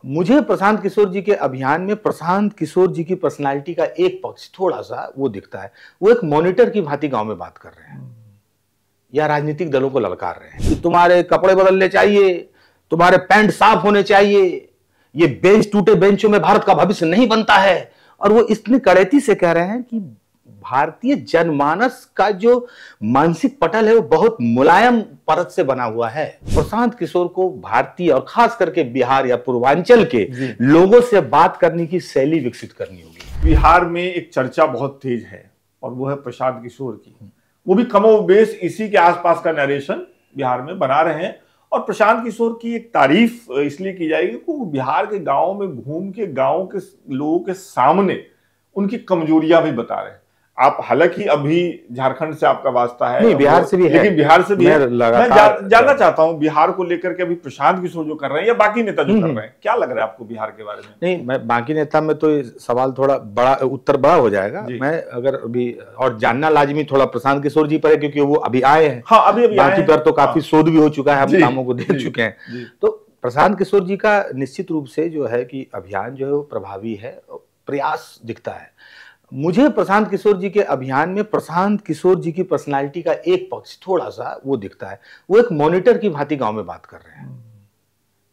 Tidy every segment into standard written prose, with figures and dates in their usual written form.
मुझे प्रशांत किशोर जी के अभियान में प्रशांत किशोर जी की पर्सनालिटी का एक पक्ष थोड़ा सा वो दिखता है। वो एक मॉनिटर की भांति गांव में बात कर रहे हैं या राजनीतिक दलों को ललकार रहे हैं कि तुम्हारे कपड़े बदलने चाहिए, तुम्हारे पैंट साफ होने चाहिए, ये बेंच टूटे बेंचों में भारत का भविष्य नहीं बनता है। और वो इतनी कड़ैती से कह रहे हैं कि भारतीय जनमानस का जो मानसिक पटल है वो बहुत मुलायम परत से बना हुआ है। प्रशांत किशोर को भारतीय और खास करके बिहार या पूर्वांचल के लोगों से बात करने की शैली विकसित करनी होगी। बिहार में एक चर्चा बहुत तेज है और वो है प्रशांत किशोर की। वो भी कमोबेश इसी के आसपास का नरेशन बिहार में बना रहे हैं और प्रशांत किशोर की एक तारीफ इसलिए की जाएगी कि वो बिहार के गांव में घूम के गांव के लोगों के सामने उनकी कमजोरियां भी बता रहे हैं। आप हालांकि अभी झारखंड से आपका वास्ता है, नहीं बिहार से भी है, लेकिन बिहार से भी है। मैं जानना चाहता हूं बिहार को लेकर के अभी प्रशांत किशोर जो कर रहे हैं या बाकी नेता जो कर रहे हैं, क्या लग रहा है आपको बिहार के बारे में? नहीं, मैं बाकी नेता में तो सवाल थोड़ा बड़ा, उत्तर बड़ा हो जाएगा। मैं अगर अभी और जानना लाजमी थोड़ा प्रशांत किशोर जी पर है क्योंकि वो अभी आए हैं। हाँ, अभी बाकी पर तो काफी शोध भी हो चुका है, हम कामों को देख चुके हैं। तो प्रशांत किशोर जी का निश्चित रूप से जो है कि अभियान जो है वो प्रभावी है, प्रयास दिखता है। मुझे प्रशांत किशोर जी के अभियान में प्रशांत किशोर जी की पर्सनालिटी का एक पक्ष थोड़ा सा वो दिखता है। वो एक मॉनिटर की भांति गांव में बात कर रहे हैं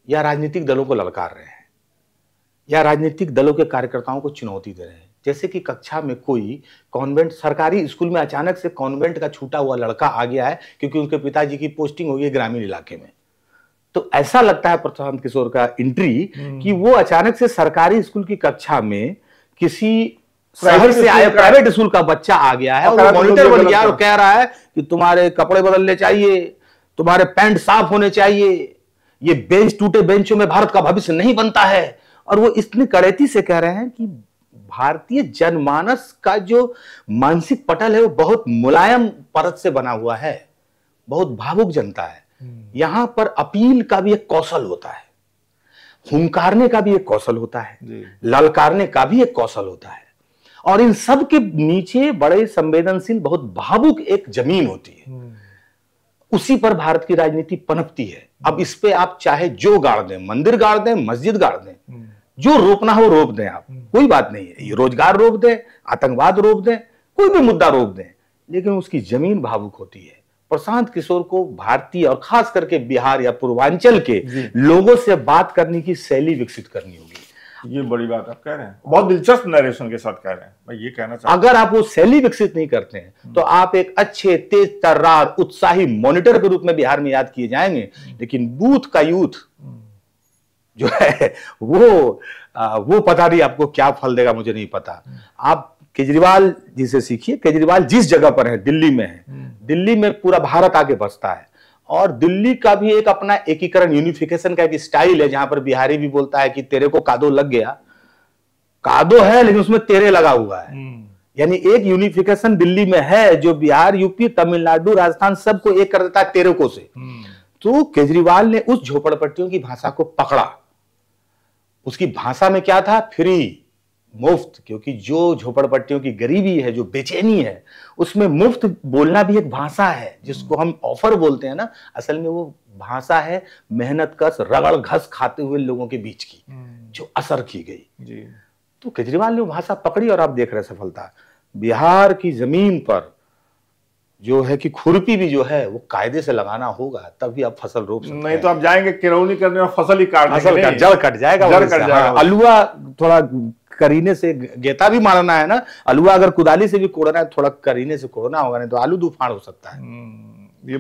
या राजनीतिक दलों को ललकार रहे हैं या राजनीतिक दलों के कार्यकर्ताओं को चुनौती दे रहे हैं। जैसे कि कक्षा में कोई कॉन्वेंट, सरकारी स्कूल में अचानक से कॉन्वेंट का छूटा हुआ लड़का आ गया है क्योंकि उनके पिताजी की पोस्टिंग हो गई ग्रामीण इलाके में। तो ऐसा लगता है प्रशांत किशोर का एंट्री कि वो अचानक से सरकारी स्कूल की कक्षा में किसी शहर से आए प्राइवेट स्कूल का बच्चा आ गया है और मॉनिटर बन गया और कह रहा है कि तुम्हारे कपड़े बदलने चाहिए, तुम्हारे पैंट साफ होने चाहिए, ये बेंच टूटे बेंचों में भारत का भविष्य नहीं बनता है। और वो इतनी कड़ैती से कह रहे हैं कि भारतीय जनमानस का जो मानसिक पटल है वो बहुत मुलायम परत से बना हुआ है, बहुत भावुक जनता है। यहां पर अपील का भी एक कौशल होता है, हुंकारने का भी एक कौशल होता है, ललकारने का भी एक कौशल होता है। और इन सब के नीचे बड़े संवेदनशील, बहुत भावुक एक जमीन होती है। उसी पर भारत की राजनीति पनपती है। अब इस पे आप चाहे जो गाड़ दें, मंदिर गाड़ दें, मस्जिद गाड़ दें, जो रोकना हो रोक दें, आप कोई बात नहीं है। ये रोजगार रोक दें, आतंकवाद रोक दें, कोई भी मुद्दा रोक दें, लेकिन उसकी जमीन भावुक होती है। प्रशांत किशोर को भारतीय और खास करके बिहार या पूर्वांचल के लोगों से बात करने की शैली विकसित करनी होगी। ये बड़ी बात आप कह रहे हैं, बहुत दिलचस्प नरेशन के साथ कह रहे हैं। मैं ये कहना चाहता हूं, अगर आप वो शैली विकसित नहीं करते हैं तो आप एक अच्छे, तेज तर्रार, उत्साही मॉनिटर के रूप में बिहार में याद किए जाएंगे, लेकिन बूथ का यूथ जो है वो पता नहीं आपको क्या फल देगा, मुझे नहीं पता। आप केजरीवाल जी से सीखिए। केजरीवाल जिस जगह पर है, दिल्ली में है, दिल्ली में पूरा भारत आगे बसता है और दिल्ली का भी एक अपना एकीकरण, यूनिफिकेशन का एक स्टाइल है जहां पर बिहारी भी बोलता है कि तेरे को कादो लग गया। कादो है लेकिन उसमें तेरे लगा हुआ है। यानी एक यूनिफिकेशन दिल्ली में है जो बिहार, यूपी, तमिलनाडु, राजस्थान सबको एक कर देता है तेरे को से। तो केजरीवाल ने उस झोपड़पट्टियों की भाषा को पकड़ा। उसकी भाषा में क्या था? फ्री, मुफ्त। क्योंकि जो झोपड़पट्टियों की गरीबी है, जो बेचैनी है, उसमें मुफ्त बोलना भी एक भाषा है जिसको हम ऑफर बोलते हैं ना। असल में वो भाषा है मेहनत कश, रगड़ घस खाते हुए लोगों के बीच की, जो असर की गई। तो केजरीवाल ने वो भाषा पकड़ी और आप देख रहे सफलता। बिहार की जमीन पर जो है कि खुरपी भी जो है वो कायदे से लगाना होगा, तभी आप फसल रोप सकते हैं। नहीं तो आप जाएंगे किरौनी करने और फसल ही काट फसल का जड़ कट जाएगा। अलुआ थोड़ा करीने से, गेता भी मारना है ना, अलुआ अगर कुदाली से भी कोड़ना है थोड़ा करीने से कोड़ना होगा, नहीं तो आलू तूफान हो सकता है। ये